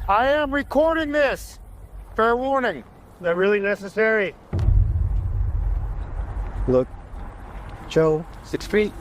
I am recording this. Fair warning. Is that really necessary? Look, Joe, 6 feet.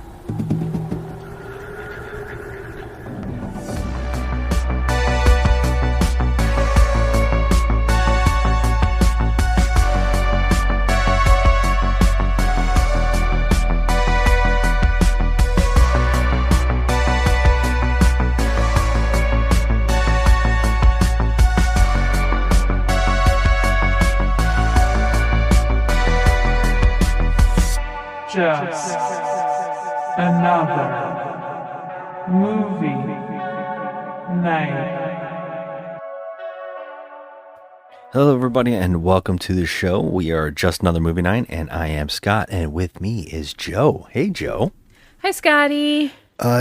Just another movie night. Hello, everybody, and welcome to the show. We are Just Another Movie Night, and I am Scott, and with me is Joe. Hey, Joe. Hi, Scotty.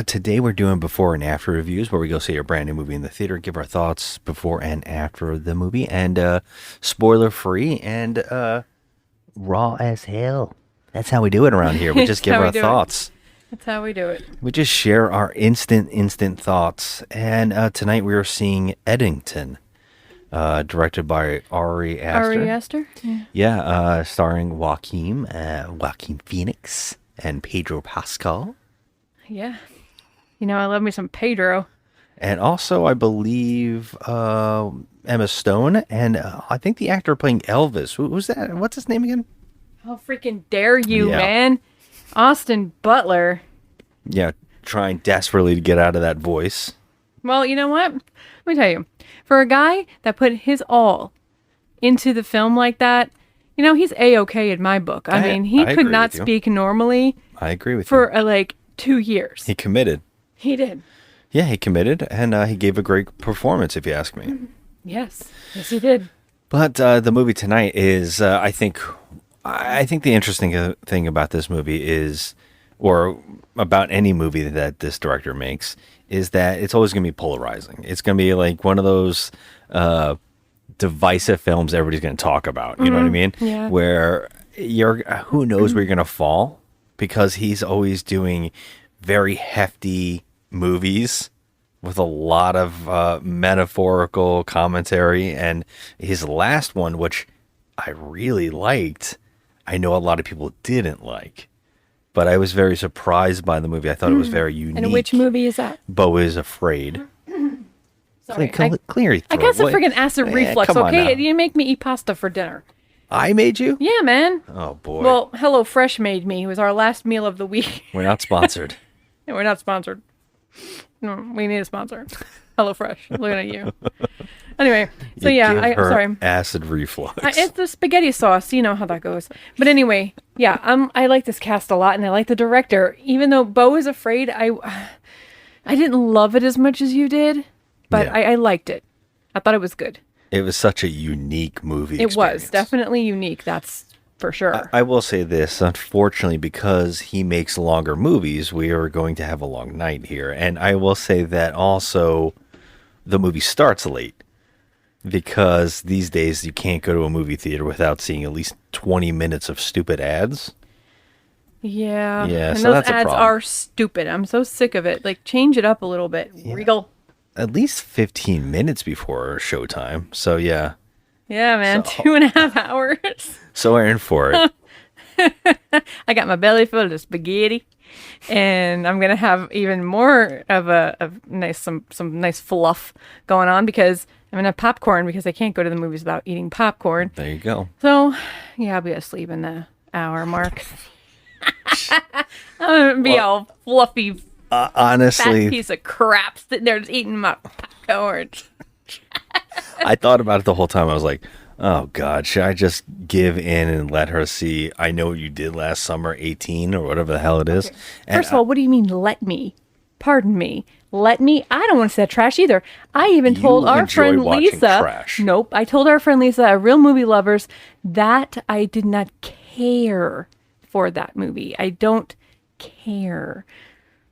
Today we're doing before and after reviews, where we go see a brand new movie in the theater, give our thoughts before and after the movie, and spoiler-free and raw as hell. That's how we do it around here. We just give our thoughts. That's how we do it. We just share our instant thoughts. And tonight we are seeing Eddington, directed by Ari Aster. Ari Aster? Yeah, starring Joaquin Phoenix and Pedro Pascal. Yeah. You know, I love me some Pedro. And also, I believe, Emma Stone. And I think the actor playing Elvis. Who's that? What's his name again? How freaking dare you, man? Austin Butler. Yeah, trying desperately to get out of that voice. Well, you know what? Let me tell you. For a guy that put his all into the film like that, you know, he's A-okay in my book. I mean, he could not speak normally. I agree with you. For like 2 years. He committed. He did. Yeah, he committed, and he gave a great performance, if you ask me. Yes. Yes, he did. But the movie tonight is, I think the interesting thing about this movie is, or about any movie that this director makes, is that it's always going to be polarizing. It's going to be like one of those divisive films everybody's going to talk about. You know what I mean? Yeah. Where who knows where you're going to fall, because he's always doing very hefty movies with a lot of metaphorical commentary. And his last one, which I really liked, I know a lot of people didn't like, but I was very surprised by the movie. I thought it was very unique. And which movie is that? Beau is Afraid. Sorry, Clear your throat. I got some freaking acid reflux, come on okay? now. You make me eat pasta for dinner. I made you? Yeah, man. Oh, boy. Well, HelloFresh made me. It was our last meal of the week. We're not sponsored. Yeah, we're not sponsored. No, we need a sponsor. HelloFresh. Looking at you. Anyway, so sorry. Acid reflux. It's the spaghetti sauce. You know how that goes. But anyway, yeah, I like this cast a lot, and I like the director. Even though Beau is Afraid, I didn't love it as much as you did, but I liked it. I thought it was good. It was such a unique movie. It was definitely unique. That's for sure. I will say this, unfortunately, because he makes longer movies, we are going to have a long night here. And I will say that also the movie starts late, because these days you can't go to a movie theater without seeing at least 20 minutes of stupid ads. Yeah. Yeah, and so those that's a ads problem. are stupid. I'm so sick of it. Like, change it up a little bit. Yeah. Regal. At least 15 minutes before showtime. So, yeah. Yeah, man. So- 2.5 hours. So we're in for it. I got my belly full of spaghetti, and I'm gonna have even more of some nice fluff going on, because I'm gonna have popcorn, because I can't go to the movies without eating popcorn. There you go. So yeah, I'll be asleep in the hour mark. I'm gonna be all fluffy, Honestly, fat piece of crap sitting there just eating my popcorn. I thought about it the whole time. I was like, oh, God, should I just give in and let her see I Know What You Did Last Summer 18 or whatever the hell it is? Okay. And First of all, what do you mean, let me? Pardon me. Let me? I don't want to see that trash either. I even told our enjoy friend watching Lisa. trash. Nope. I told our friend Lisa, a real movie lovers, that I did not care for that movie. I don't care.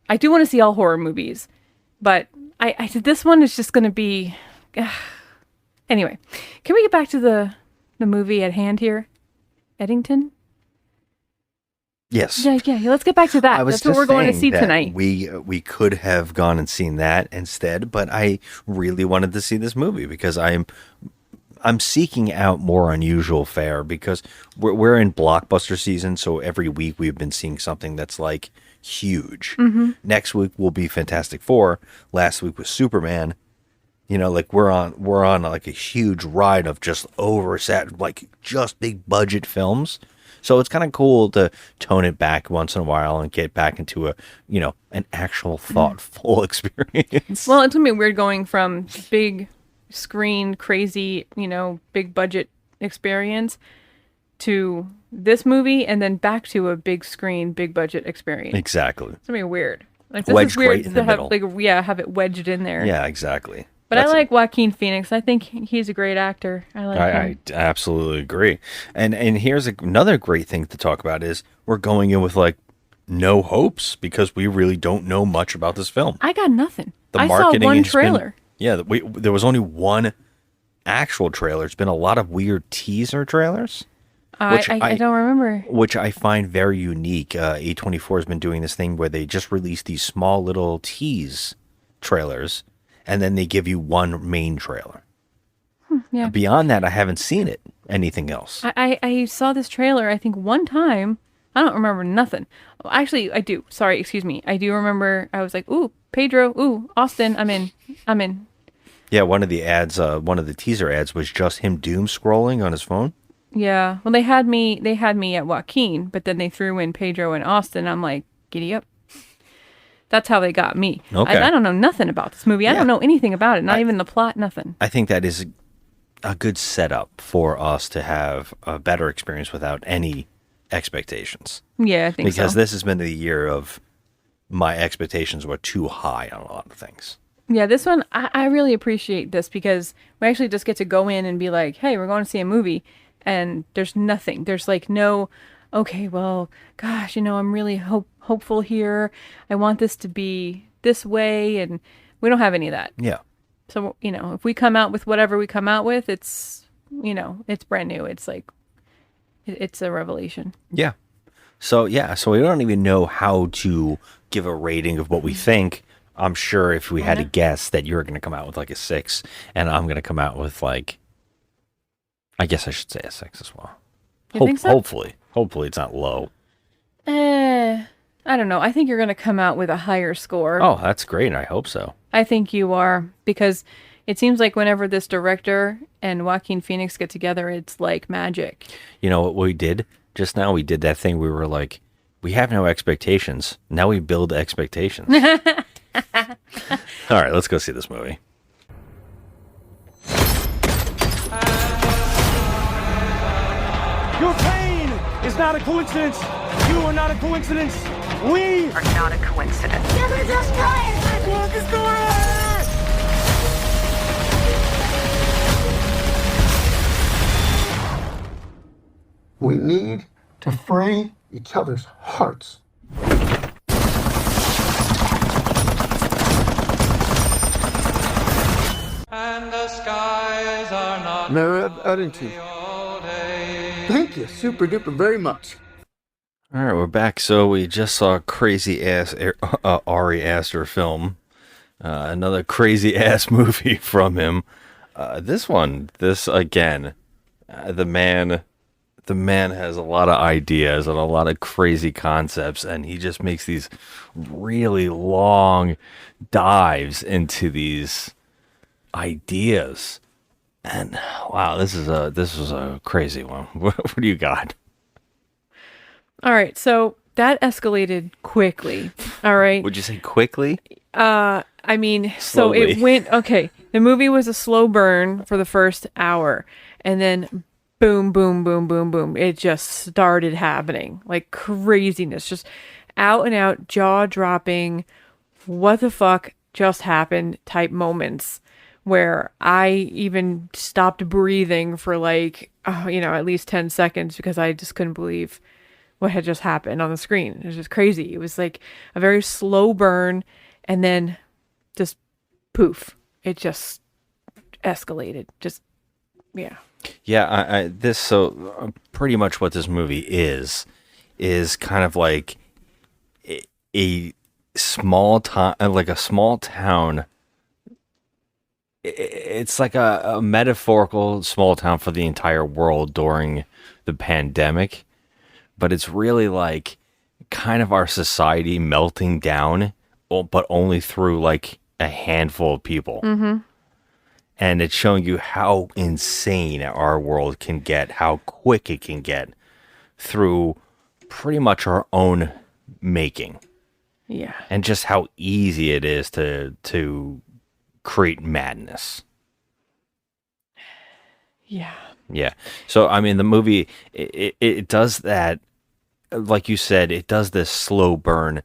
I do want to see all horror movies, but I said this one is just going to be. Anyway, can we get back to the movie at hand here? Eddington? Yes. Yeah. Let's get back to that. That's what we're going to see tonight. We could have gone and seen that instead, but I really wanted to see this movie because I'm seeking out more unusual fare because we're in blockbuster season, so every week we've been seeing something that's like huge. Mm-hmm. Next week will be Fantastic Four. Last week was Superman. You know, like we're on like a huge ride of just like just big budget films. So it's kind of cool to tone it back once in a while and get back into an actual thoughtful experience. Well, it's gonna be weird going from big screen, crazy, big budget experience to this movie and then back to a big screen, big budget experience. Exactly. It's gonna be weird. Like this Wedged is weird right in the to have middle. have it wedged in there. Yeah, exactly. But I like Joaquin Phoenix. I think he's a great actor. I absolutely agree. And here's another great thing to talk about is we're going in with like no hopes because we really don't know much about this film. I got nothing. I saw one trailer. There was only one actual trailer. It's been a lot of weird teaser trailers. I don't remember. Which I find very unique. A24 has been doing this thing where they just release these small little tease trailers and then they give you one main trailer. Yeah. Beyond that, I haven't seen anything else. I saw this trailer, I think, one time. I don't remember nothing. Actually, I do. Sorry, excuse me. I do remember I was like, ooh, Pedro, ooh, Austin, I'm in. Yeah, one of the teaser ads was just him doom scrolling on his phone. Yeah. Well, they had me at Joaquin, but then they threw in Pedro and Austin. I'm like, giddy up. That's how they got me. Okay. I don't know nothing about this movie. I don't know anything about it. Not even the plot, nothing. I think that is a good setup for us to have a better experience without any expectations. Yeah, I think so. Because this has been the year of my expectations were too high on a lot of things. Yeah, this one, I really appreciate this because we actually just get to go in and be like, hey, we're going to see a movie. And there's nothing. There's like no, okay, well, gosh, I'm really hopeful here. I want this to be this way. And we don't have any of that. Yeah. So, if we come out with whatever we come out with, it's, it's brand new. It's like, it's a revelation. Yeah. So we don't even know how to give a rating of what we think. I'm sure if we had to guess that you're going to come out with like a 6 and I'm going to come out with like, I guess I should say a 6 as well. You think so? Hopefully it's not low. I don't know. I think you're going to come out with a higher score. Oh, that's great. I hope so. I think you are because it seems like whenever this director and Joaquin Phoenix get together, it's like magic. You know what we did just now? We did that thing. We were like, we have no expectations. Now we build expectations. All right, let's go see this movie. Your pain is not a coincidence. You are not a coincidence. We are not a coincidence. You're the destroyer! We're the destroyer! We need to free each other's hearts. And the skies are not Mayor of Eddington. Thank you super duper very much. All right, we're back. So we just saw a crazy ass Ari Aster film. Another crazy ass movie from him. This again, the man has a lot of ideas and a lot of crazy concepts, and he just makes these really long dives into these ideas. And wow, this is a crazy one. What do you got? All right, so that escalated quickly. All right. Would you say quickly? I mean, so Slowly. it went, okay, the movie was a slow burn for the first hour, and then boom, boom, boom, boom, boom. It just started happening. Like craziness. Just out and out, jaw-dropping, what the fuck just happened type moments where I even stopped breathing for like, at least 10 seconds because I just couldn't believe what had just happened on the screen. It was just crazy. It was like a very slow burn and then just poof. It just escalated. Just, yeah. Yeah, pretty much what this movie is is kind of like a small town, like a small town. It's like a metaphorical small town for the entire world during the pandemic, but it's really like kind of our society melting down, but only through like a handful of people. Mm-hmm. And it's showing you how insane our world can get, how quick it can get through pretty much our own making. Yeah. And just how easy it is to create madness. Yeah. Yeah. So, I mean, the movie, it does that, like you said, it does this slow burn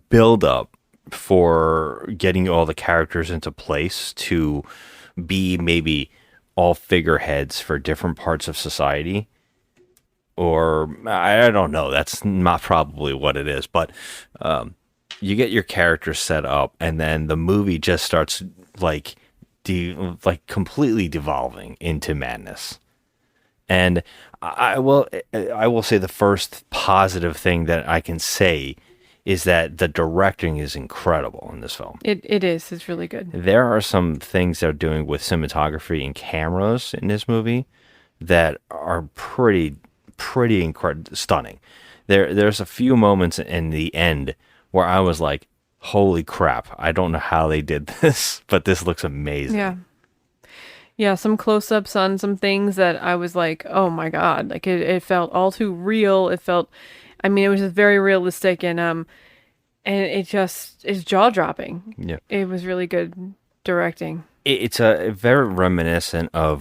build up for getting all the characters into place to be maybe all figureheads for different parts of society. Or I don't know. That's not probably what it is. But you get your characters set up, and then the movie just starts like completely devolving into madness. And I will say the first positive thing that I can say is that the directing is incredible in this film. It is. It's really good. There are some things they're doing with cinematography and cameras in this movie that are pretty stunning. There's a few moments in the end where I was like, holy crap, I don't know how they did this, but this looks amazing. Yeah. Yeah, some close-ups on some things that I was like, oh my God. Like it felt all too real. It was just very realistic, and it just is jaw-dropping. Yeah. It was really good directing. It's a very reminiscent of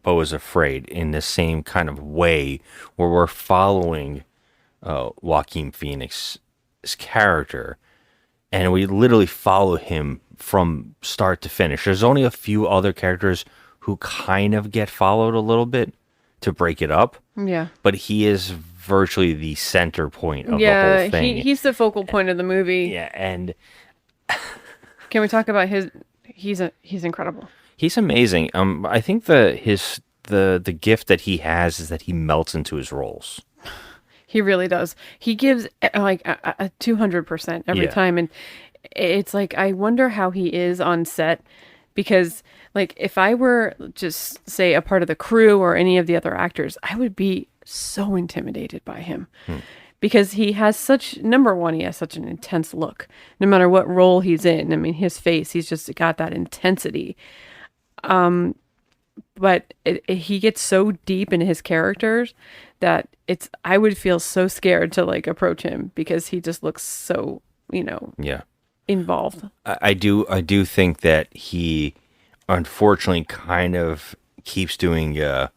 Beau is Afraid in the same kind of way, where we're following Joaquin Phoenix's character, and we literally follow him from start to finish. There's only a few other characters who kind of get followed a little bit to break it up. Yeah. But he is virtually the center point of the whole thing. He's the focal point of the movie. Yeah, and Can we talk about his? He's incredible. he's amazing. I think the gift that he has is that he melts into his roles. He really does. He gives like a 200% every Yeah. time, and it's like I wonder how he is on set, because like if I were just say a part of the crew or any of the other actors, I would be so intimidated by him. Because he has number one, he has such an intense look. No matter what role he's in, I mean, his face, he's just got that intensity. But he gets so deep in his characters that I would feel so scared to like approach him, because he just looks so, Yeah. involved. I do think that he unfortunately kind of keeps doing a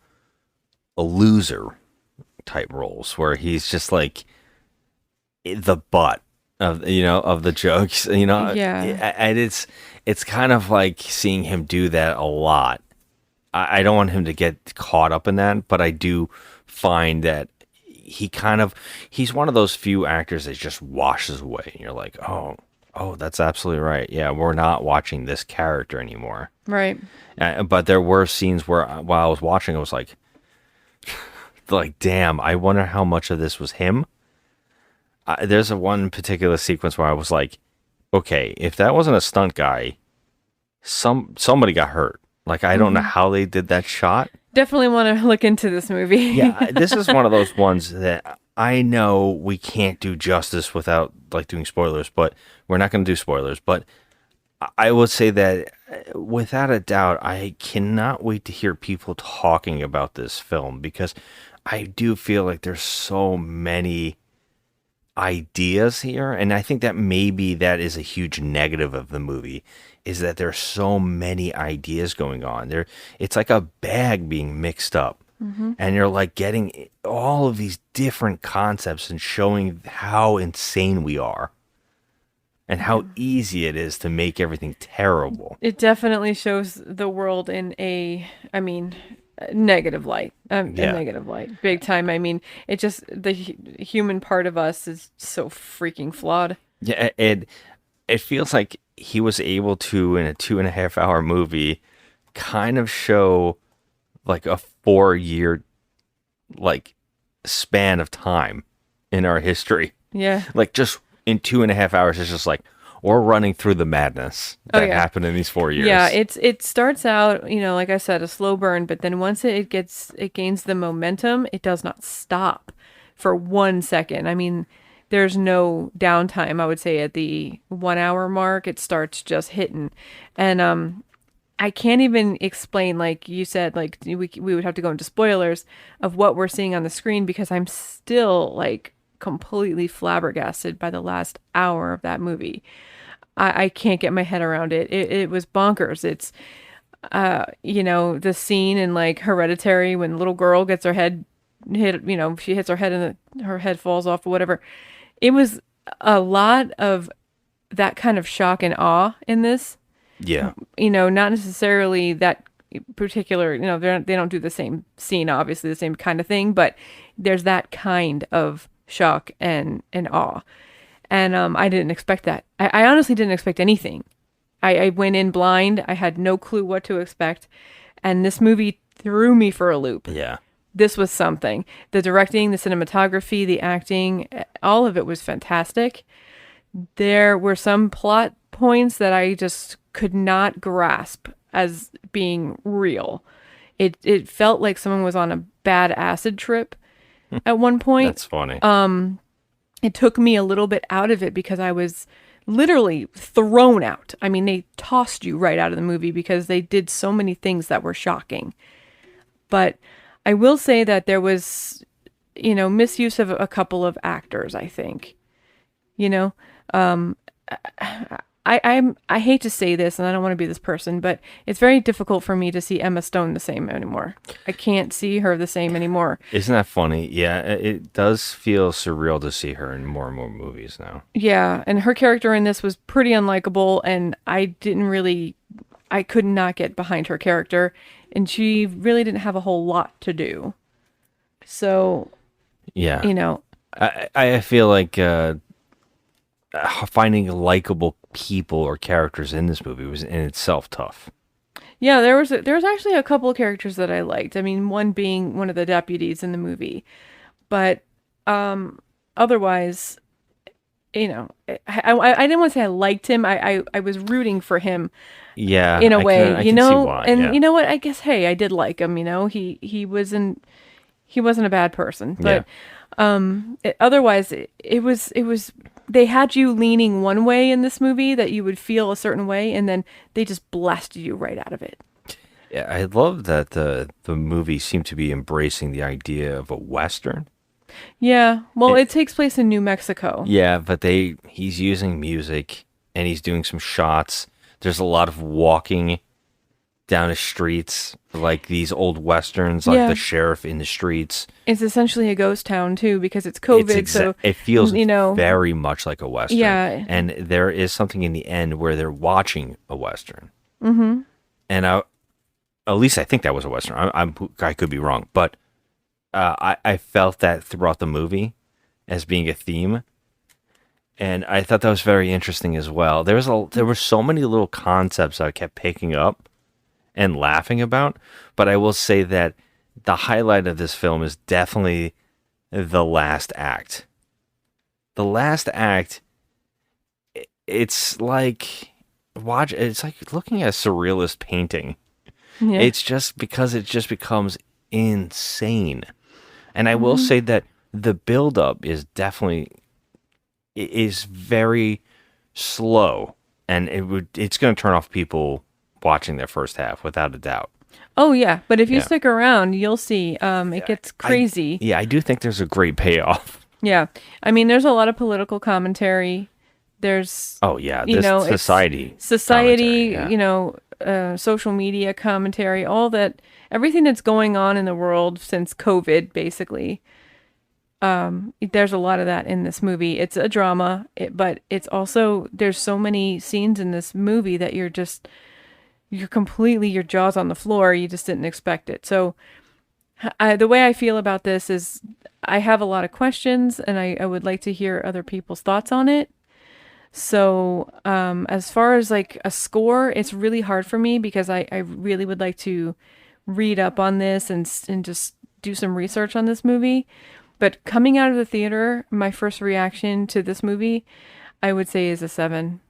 loser type roles where he's just like the butt of the jokes, Yeah. and it's kind of like seeing him do that a lot. I don't want him to get caught up in that, but I do find that he's one of those few actors that just washes away, and you're like, oh, that's absolutely right. Yeah, we're not watching this character anymore. Right. But there were scenes where while I was watching, I was like, damn, I wonder how much of this was him. There's one particular sequence where I was like, okay, if that wasn't a stunt guy, somebody got hurt. Like, I don't know how they did that shot. Definitely want to look into this movie. Yeah, this is one of those ones that I know we can't do justice without like doing spoilers, but we're not going to do spoilers. But I would say that without a doubt, I cannot wait to hear people talking about this film, because I do feel like there's so many ideas here, and I think that maybe that is a huge negative of the movie, is that there's so many ideas going on there. It's like a bag being mixed up, and you're like getting all of these different concepts and showing how insane we are and how easy it is to make everything terrible. It definitely shows the world in a negative light. A negative light. Big time. I mean, it just, the human part of us is so freaking flawed. Yeah, it feels like he was able to, in a 2.5-hour movie, kind of show like a 4-year like span of time in our history. Yeah. Like just in 2.5 hours, it's just like we're running through the madness that happened in these 4 years. Yeah, it starts out, like I said, a slow burn, but then once it gains the momentum, it does not stop for 1 second. I mean, there's no downtime. I would say at the 1 hour mark, it starts just hitting, and I can't even explain, like you said, like we would have to go into spoilers of what we're seeing on the screen because I'm still like completely flabbergasted by the last hour of that movie. I can't get my head around it. It was bonkers. It's, the scene in like Hereditary when the little girl gets her head hit, she hits her head and her head falls off or whatever. It was a lot of that kind of shock and awe in this. Yeah. Not necessarily that particular, they don't do the same scene, obviously the same kind of thing, but there's that kind of shock and awe. And I didn't expect that. I honestly didn't expect anything. I went in blind. I had no clue what to expect. And this movie threw me for a loop. Yeah. This was something. The directing, the cinematography, the acting, all of it was fantastic. There were some plot points that I just could not grasp as being real. It felt like someone was on a bad acid trip at one point. That's funny. It took me a little bit out of it because I was literally thrown out. I mean, they tossed you right out of the movie because they did so many things that were shocking. But I will say that there was, misuse of a couple of actors, I think. I hate to say this, and I don't want to be this person, but it's very difficult for me to see Emma Stone the same anymore. I can't see her the same anymore. Isn't that funny? Yeah, it does feel surreal to see her in more and more movies now. Yeah, and her character in this was pretty unlikable, and I could not get behind her character, and she really didn't have a whole lot to do. So, yeah, I feel like finding likable people or characters in this movie was in itself tough. Yeah, there was actually a couple of characters that I liked. I mean, one being one of the deputies in the movie, but otherwise, I didn't want to say I liked him. I was rooting for him. Yeah, in a way, I can see why, and yeah. you know what? I guess I did like him. He wasn't a bad person, but otherwise, it was. They had you leaning one way in this movie that you would feel a certain way, and then they just blasted you right out of it. Yeah, I love that the movie seemed to be embracing the idea of a Western. Yeah, well, it takes place in New Mexico. Yeah, but he's using music, and he's doing some shots. There's a lot of walking down the streets, like these old Westerns, like the sheriff in the streets. It's essentially a ghost town, too, because it's COVID, so... It feels very much like a Western. Yeah. And there is something in the end where they're watching a Western. Mm-hmm. And at least I think that was a Western. I could be wrong, but I felt that throughout the movie as being a theme. And I thought that was very interesting as well. There were so many little concepts I kept picking up and laughing about, but I will say that the highlight of this film is definitely the last act. The last act, it's like looking at a surrealist painting. Yeah. It's just because it just becomes insane. And I will say that the buildup is very slow, and it's going to turn off people watching their first half without a doubt. Oh yeah, but if you stick around, you'll see it gets crazy. I do think there's a great payoff. Yeah, I mean, there's a lot of political commentary. There's society, social media commentary, all that, everything that's going on in the world since COVID, basically. There's a lot of that in this movie. It's a drama, but it's also, there's so many scenes in this movie that you're completely, your jaw's on the floor. You just didn't expect it. So the way I feel about this is I have a lot of questions, and I would like to hear other people's thoughts on it. So as far as like a score, it's really hard for me because I really would like to read up on this and just do some research on this movie. But coming out of the theater, my first reaction to this movie, I would say, is a 7.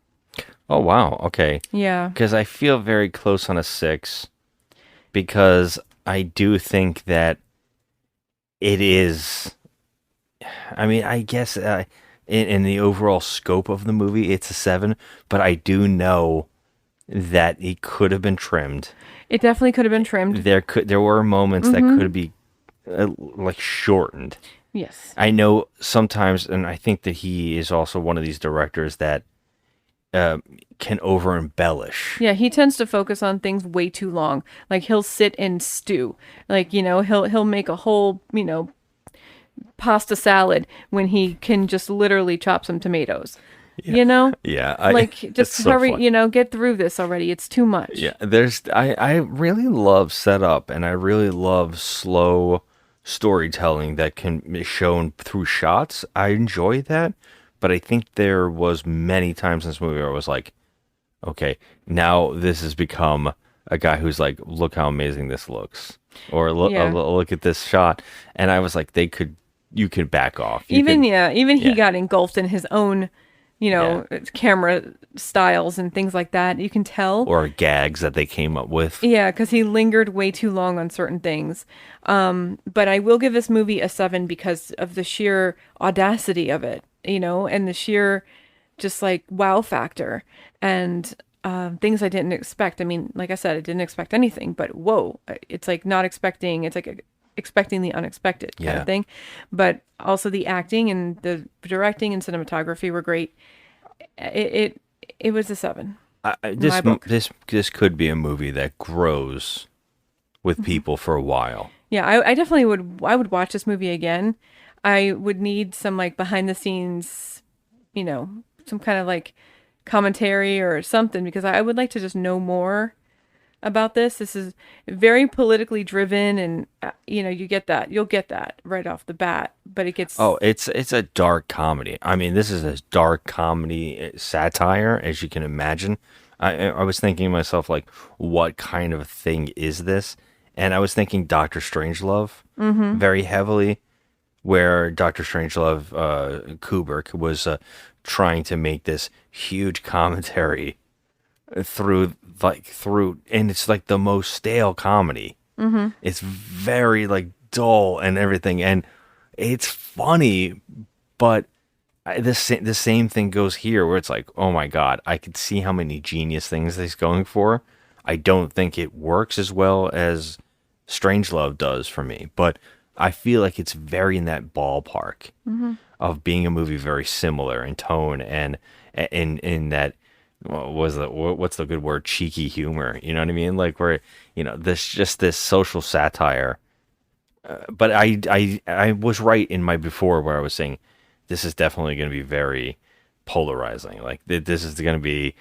Oh, wow. Okay. Yeah. Because I feel very close on a 6 because I do think that it is. I mean, I guess in the overall scope of the movie, it's a 7, but I do know that it could have been trimmed. It definitely could have been trimmed. There were moments that could be like shortened. Yes. I know sometimes, and I think that he is also one of these directors that can over embellish. Yeah, he tends to focus on things way too long. Like he'll sit and stew. Like, he'll make a whole, pasta salad when he can just literally chop some tomatoes. Yeah, Just so hurry, fun. get through this already. It's too much. Yeah, I really love setup and I really love slow storytelling that can be shown through shots. I enjoy that, but I think there was many times in this movie where I was like, okay, now this has become a guy who's like, look how amazing this looks, or look at this shot, and I was like, you could back off. He got engulfed in his own, camera styles and things like that. You can tell. Or gags that they came up with. Yeah, because he lingered way too long on certain things. But I will give this movie a 7 because of the sheer audacity of it, and the sheer just like wow factor and things I didn't expect. I mean, like I said, I didn't expect anything, but whoa, it's like not expecting, it's like expecting the unexpected kind of thing. But also the acting and the directing and cinematography were great. It was a 7. This could be a movie that grows with people for a while. Yeah, I definitely would. I would watch this movie again. I would need some like behind the scenes, some kind of like commentary or something, because I would like to just know more about this. This is very politically driven, and you'll get that right off the bat. But it gets it's a dark comedy. I mean, this is a dark comedy satire, as you can imagine. I was thinking to myself, like, what kind of thing is this? And I was thinking Dr. Strangelove very heavily, where Dr. Strangelove, Kubrick, was trying to make this huge commentary through, and it's like the most stale comedy. It's very like dull and everything, and it's funny, but the same thing goes here, where it's like, oh my god, I could see how many genius things he's going for. I don't think it works as well as Strangelove does for me, but I feel like it's very in that ballpark of being a movie very similar in tone and in that, what's the good word, cheeky humor, you know what I mean, like where this social satire. But I was right in my before where I was saying this is definitely going to be very polarizing. Like this is going to be,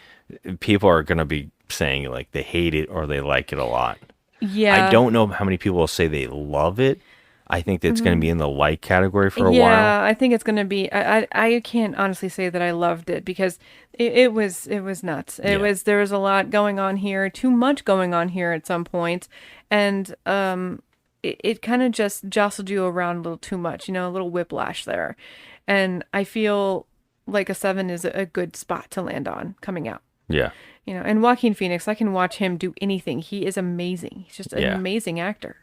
people are going to be saying like they hate it or they like it a lot. Yeah. I don't know how many people will say they love it. I think that's going to be in the like category for a while. Yeah, I think it's going to be. I can't honestly say that I loved it because it was nuts. There was a lot going on here, too much going on here at some point, and it kind of just jostled you around a little too much. A little whiplash there, and I feel like a 7 is a good spot to land on coming out. Yeah. And Joaquin Phoenix, I can watch him do anything. He is amazing. He's just an amazing actor.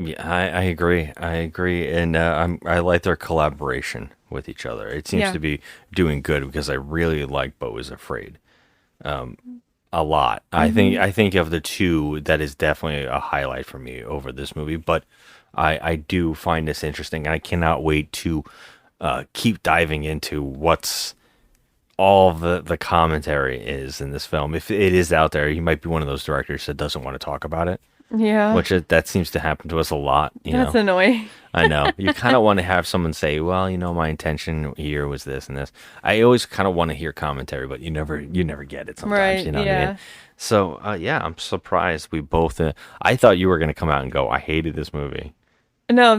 Yeah, I agree. And I like their collaboration with each other. It seems to be doing good because I really like Beau is Afraid a lot. I think of the two, that is definitely a highlight for me over this movie. But I do find this interesting, and I cannot wait to keep diving into what's all the commentary is in this film. If it is out there, he might be one of those directors that doesn't want to talk about it. Yeah. Which that seems to happen to us a lot. That's annoying. I know. You kind of want to have someone say, well, my intention here was this and this. I always kind of want to hear commentary, but you never get it sometimes. Right, You know what I mean? So, I'm surprised we both, I thought you were going to come out and go, I hated this movie. No,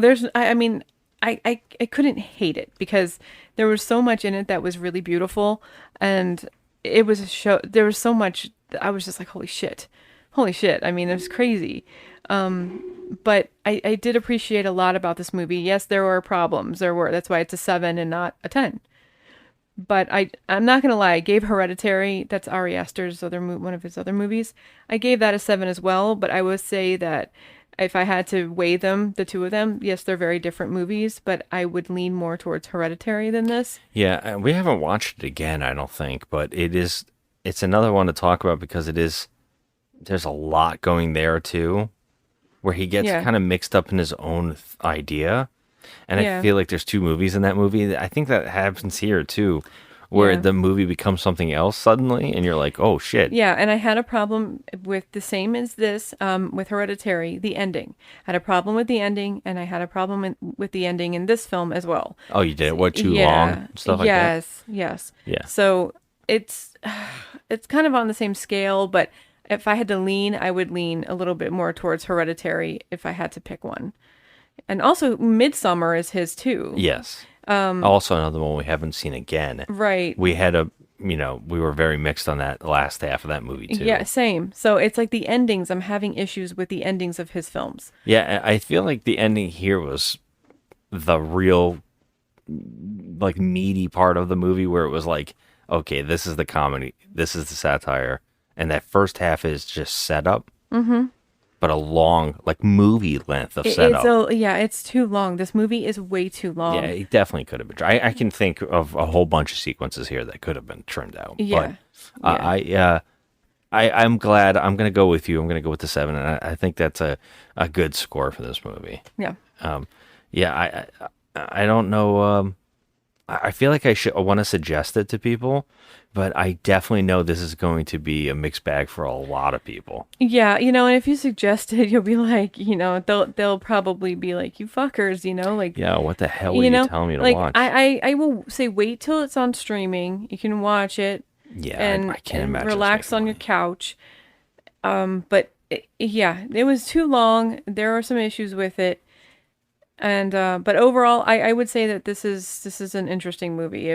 I couldn't hate it because there was so much in it that was really beautiful, and it was a show. There was so much. I was just like, holy shit. I mean, it was crazy. But I did appreciate a lot about this movie. Yes, there were problems. That's why it's a 7 and not a 10. But I'm not gonna lie. I gave Hereditary, that's Ari Aster's one of his other movies. I gave that a 7 as well. But I would say that if I had to weigh them, the two of them, yes, they're very different movies. But I would lean more towards Hereditary than this. Yeah, we haven't watched it again, I don't think, but it's another one to talk about because there's a lot going there too, where he gets kind of mixed up in his own idea. And I feel like there's two movies in that movie. I think that happens here too, where the movie becomes something else suddenly, and you're like, oh shit. Yeah, and I had a problem with the same as this, with Hereditary, the ending. I had a problem with the ending, and I had a problem with the ending in this film as well. Oh, you did? What, too long? Stuff like that? Yes. Yeah. So it's kind of on the same scale, but if I had to lean, I would lean a little bit more towards Hereditary if I had to pick one. And also, Midsummer is his too. Yes. Also another one we haven't seen again. Right. We had we were very mixed on that last half of that movie too. Yeah, same. So it's like the endings, I'm having issues with the endings of his films. Yeah, I feel like the ending here was the real, like, meaty part of the movie where it was like, okay, this is the comedy, this is the satire, and that first half is just setup. Mm-hmm. But a long, like, movie length of setup. It's too long. This movie is way too long. Yeah, it definitely could have been. I can think of a whole bunch of sequences here that could have been trimmed out. Yeah. But I'm glad. I'm going to go with you. I'm going to go with the 7, and I think that's a good score for this movie. Yeah. I don't know. I feel like I want to suggest it to people, but I definitely know this is going to be a mixed bag for a lot of people. Yeah, and if you suggest it, you'll be like, they'll probably be like, you fuckers, like. Yeah, what the hell were you telling me to watch? I will say wait till it's on streaming. You can watch it. Yeah, and, I can't imagine. Relax on your couch. But it was too long. There are some issues with it. And but overall, I would say that this is an interesting movie.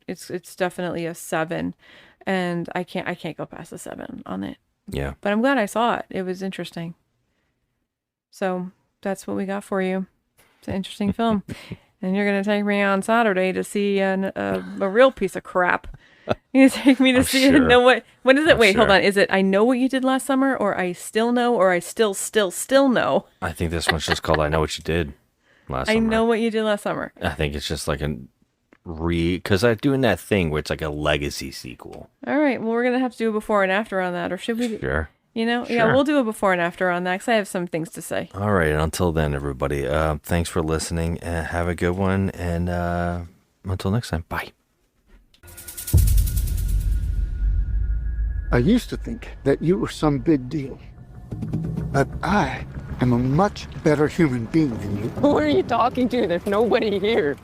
It's definitely a 7, and I can't go past a 7 on it. Yeah. But I'm glad I saw it. It was interesting. So that's what we got for you. It's an interesting film, and you're gonna take me on Saturday to see a real piece of crap. You take me to see it. Know what is it? Wait, hold on. Is it I Know What You Did Last Summer, or I Still Know, or I Still Know? I think this one's just called I Know What You Did Last Summer. I Know What You Did Last Summer. I think it's just like because I'm doing that thing where it's like a legacy sequel. All right. Well, we're going to have to do a before and after on that, or should we? Sure. Yeah, Sure. We'll do a before and after on that because I have some things to say. All right. Until then, everybody, thanks for listening. Have a good one. And until next time, bye. I used to think that you were some big deal. But I am a much better human being than you. Who are you talking to? There's nobody here.